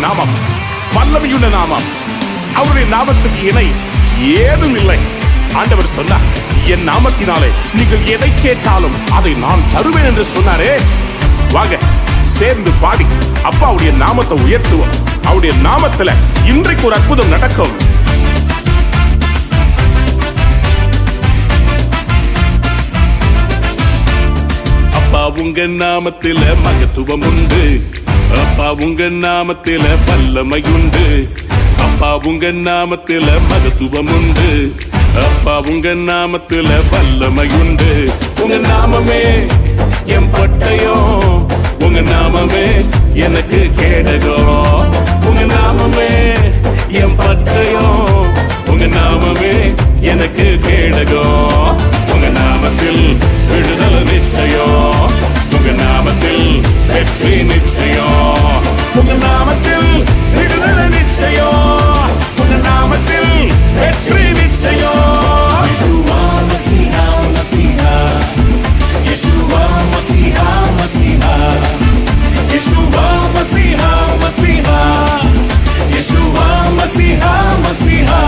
நாமம் வல்லமையுள்ள நாமம். அவருடைய நாமத்துக்கு இணை ஏதும் இல்லை. ஆண்டவர் சொன்னார், என் நாமத்தினாலே நீங்கள் எதை கேட்டாலும் அதை நான் தருவேன் என்று சொன்னாரே. வாங்க சேர்ந்து பாடி அப்பாவுடைய நாமத்தை உயர்த்துவோம். அவருடைய நாமத்துல இன்றைக்கு ஒரு அற்புதம் நடக்கும். அப்பா உங்க நாமத்தில மகத்துவம் உண்டு. அப்பா உங்க நாமத்தில வல்லமை உண்டு. அப்பா உங்க நாமத்தில மகத்துவம் உண்டு. அப்பா உங்க நாமத்தில வல்லமை உண்டு. உங்க நாமமே என் பட்டயம். உங்க நாமமே எனக்கு கேடகம். உங்க நாமமே என் பட்டயம். உங்க நாமமே எனக்கு கேடகம். உங்க நாமத்தில் விடுதலை நிச்சயம். உங்க நாமத்தில் வெற்றி நிச்சயம். உங்க நாமத்தில் விடுதலை நிச்சயம். உங்க நாமத்தில் வெற்றி நிச்சயம். Yeshua Masiha Masiha Yeshua Masiha Masiha Yeshua Masiha Masiha Yeshua Masiha Masiha.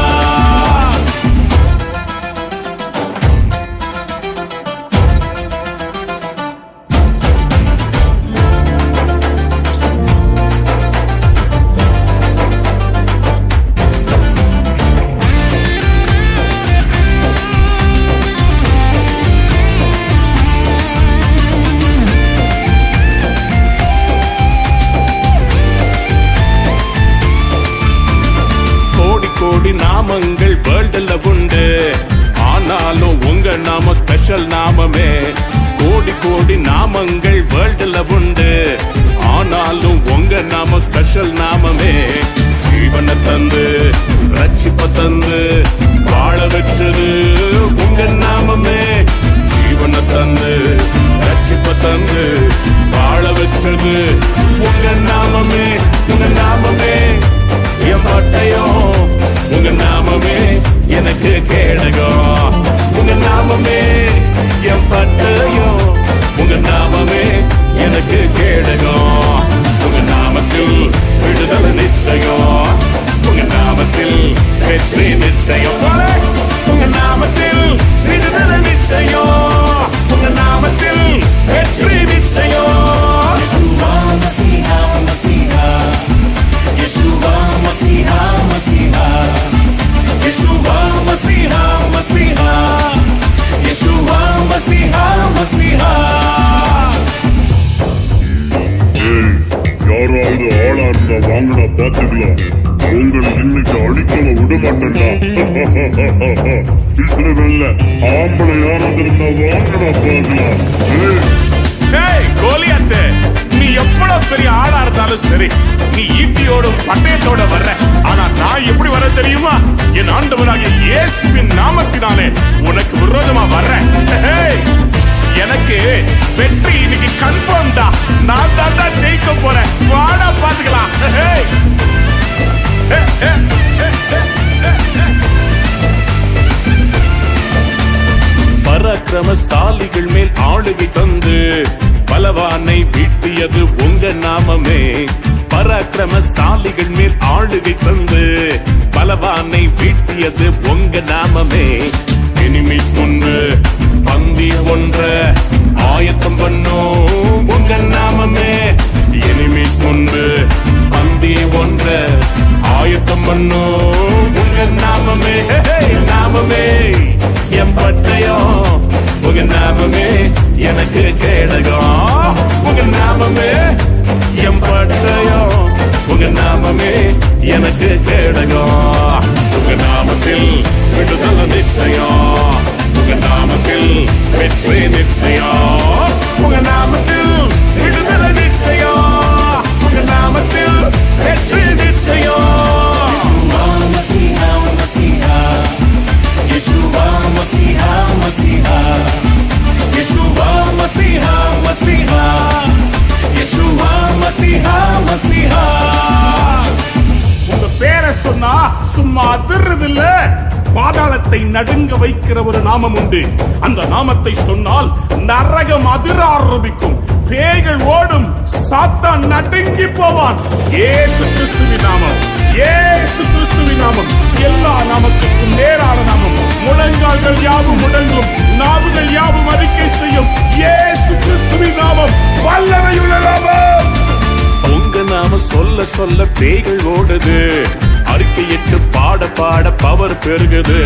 கோடி நாமங்கள் வேர்ல்டுல உண்டு. ஆனாலும் உங்க நாம ஸ்பெஷல் நாமமே. கோடி கோடி நாமங்கள் வேர்ல்டுல உண்டு. ஆனாலும் உங்க நாம ஸ்பெஷல் நாமமே. ஜீவனை தந்து ரட்சிப்ப தந்து வாழ வச்சது உங்க நாமமே. ஜீவனை தந்து ரட்சிப்ப தந்து வாழ வச்சது உங்க நாமமே. உங்க நாமமே என் பட்டயம். உங்க நாமமே எனக்கு கேடகம். உங்க நாமமே என் பட்டயம். உங்க நாமமே எனக்கு கேடகம். உங்க நாமத்தில் விடுதலை நிச்சயம். உங்க நாமத்தில் வெற்றி நிச்சயம். உங்க நாமத்தில் விடுதலை நிச்சயம். உங்க நாமத்தில் வெற்றி நிச்சயம். Yeshua Masiha Masiha Yeshua Masiha Masiha Yeshua Masiha Masiha Yeshua Masiha Masiha. யாராவது ஆளா இருந்தா வாங்கடா பாத்துக்கலாம். உங்களை இன்னைக்கு அடிக்கல விட மாட்டேன்டா. இஸ்ரவேல்ல ஆம்பளை யாராவது இருந்தா வாங்கடா பாக்கலாம். கோலியாத்து, நீ எவ்வளவு பெரிய ஆளா இருந்தாலும் சரி, நீ ஈட்டியோடும் பட்டயத்தோட வர்ற. ஆனா நான் எப்படி வர தெரியுமா? என் ஆண்டவராகிய இயேசுவின் நாமத்தினாலே உனக்கு விரோதமா வர்றேன். எனக்கு வெற்றி இன்னைக்கு கன்ஃபார்ம் தான். நான் தான் ஜெயிக்க போறேன். வாடா பாத்துக்கலாம். பராக்கிரமசாலிகள் மேல் ஆளுகை தந்து பலவானை வீட்டியது உங்க நாமமே. பராக்கிரமசாலிகள் மேல் ஆளுகை தந்து பலவானை வீட்டியது உங்க நாமமே. எனிமீஸ் முன்பு பந்தி ஒன்ற ஆயத்தம் பண்ணும் உங்க நாமமே. எனிமீஸ் முன்பு பந்தி ஒன்ற ஆயத்தம் பண்ணும் உங்க நாமமே. நாமமே என் பட்டயம். உங்க நாமமே எனக்கு கேடகம். உங்க நாமமே என் பட்டயம். உங்க நாமமே எனக்கு கேடகம். உங்க நாமத்தில் விடுதலை நிச்சயம். உங்க நாமத்தில் வெற்றி நிச்சயம். உங்க நாமத்தில் விடுதலை நிச்சயம். உங்க நாமத்தில் வெற்றி நிச்சயம். Yeshua Masiha Masiha Yeshua Masiha சும்மா அதிர்றதில்ல. பாதாளத்தை நடுங்க வைக்கிற ஒரு நாமம் உண்டு. அந்த நாமத்தை சொன்னால் நரகம் அதிர ஆரம்பிக்கும், பேய்கள் ஓடும், சாத்தான் நடுங்கி போவான். இயேசு கிறிஸ்துவின் நாமம், இயேசு கிறிஸ்துவின் நாமம் எல்லா நாமத்துக்கும் நேரான நாமம். முழங்கால்கள் யாவும் முடங்கும், நாவுகள் யாவும் அறிக்கை செய்யும். இயேசு கிறிஸ்துவின் நாமம் வல்லமையுள்ள நாமம். உங்க நாம சொல்ல சொல்ல பேய்கள் ஓடுது, அறிக்கையிட்டு பாட பாட பவர் பெருகுது.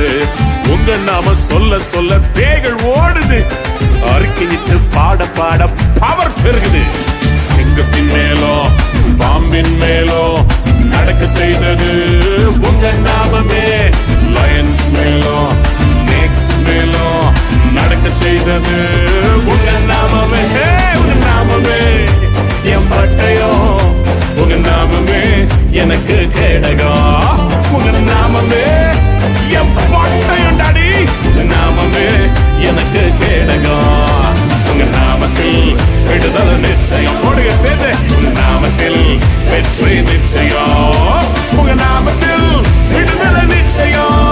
உங்க நாம சொல்ல சொல்ல பேய்கள் ஓடுது, அறிக்கையிட்டு பாட பாட பவர் பெருகுது. சிங்கத்தின் மேலோ பாம்பின் மேலோ நடக்க செய்தது உங்க நாமமே. லயன்ஸ் மேலோ ஸ்னேக்ஸ் மேலோ நடக்க செய்தது உங்க நாமமே. உங்க நாமமே என் பட்டயம், உங்க நாமமே எனக்கு கேடகம். உங்க நாமமே என் பட்டயம் டாடி, உங்க நாமமே எனக்கு கேடகம். உங்க நாமத்தில் விடுதலை நிச்சயம். ஓடுக சேர்ந்து உங்க நாமத்தில் வெற்றி நிச்சயம். உங்க நாமத்தில் விடுதலை நிச்சயம்.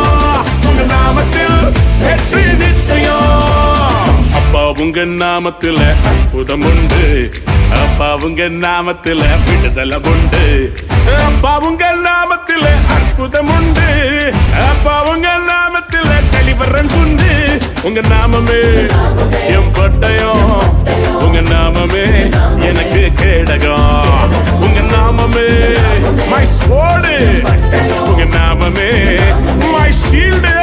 உங்க நாமத்தில் வெற்றி நிச்சயம். அப்பா உங்க நாமத்தில் அற்புதம் உண்டு, அப்பா உங்க நாமத்தில் விடுதலை உண்டு. அப்பா உங்க நாமத்தில் அற்புதம் உண்டு, அப்பா உங்க நாமத்தில் டெலிவரன்ஸ் உண்டு. உங்க நாமமே என் பட்டயம், உங்க நாமமே எனக்கு கேடகம். உங்க நாமமே மை ஸ்வோர்டு, உங்க நாமமே மை ஷீல்டு.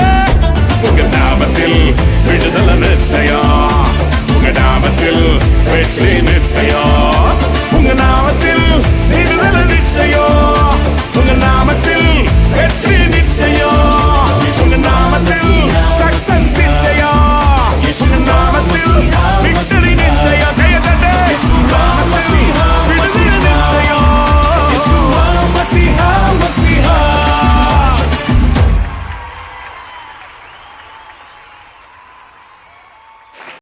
உங்க நாமத்தில் விடுதலை நிச்சயம், உங்க நாமத்தில் வெற்றி நிச்சயம். உங்க நாம